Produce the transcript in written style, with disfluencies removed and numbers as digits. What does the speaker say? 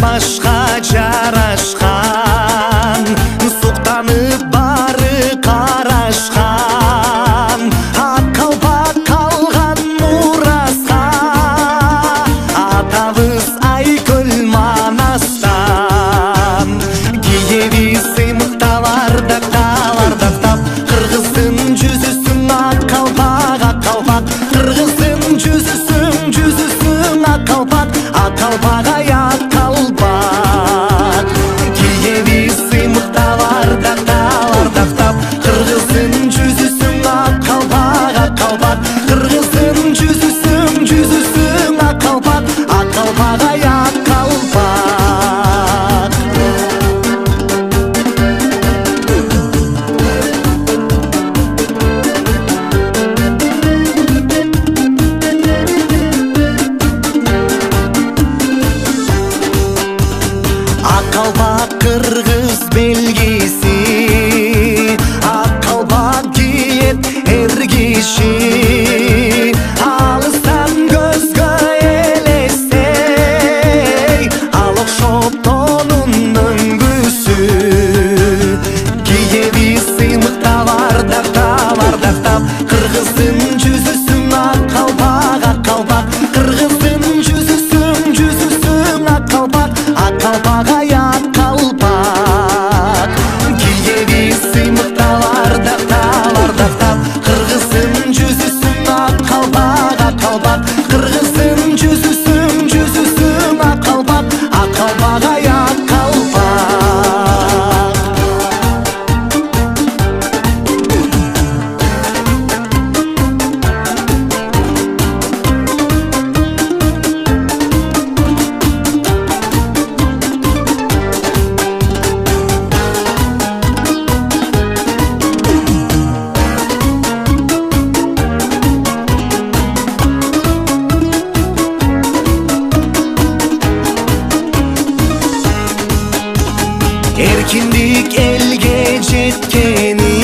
Башка жарашкан, суктанып бары карашкан, ат калпак калган мураска, атабыз Айкөл Манастан. Киебиз сыймыкталардактап, кыргыздын жүзүсүн ак калпак, ак калпак, кыргыздын жүзүсүн ак калпак, ак калпак ак калпак. Киебиз сыймыкталардактап, кыргыздын жүзүсүн ак калпак, ак калпак, кыргыздын жүзүсүн ак калпак, ак калпак ак калпак. Ак калпак кыргыз белгиси, ак калпак кийет эр киши, алыстан көзгө элестей, ал окшоп тонун өңгүсү. Киебиз сыймыкталардактап, кыргыздын жүзүсүн ак калпак, ак калпак, кыргыздын жүзүсүн ак калпак, ак калпак ак калпак. Киебиз сыймыкталардактап, кыргыздын жүзүсүн ак калпак, ак калпак, кыргыздын жүзүсүн ак калпак, ак калпак ак калпак. Эркиндик элге жеткени,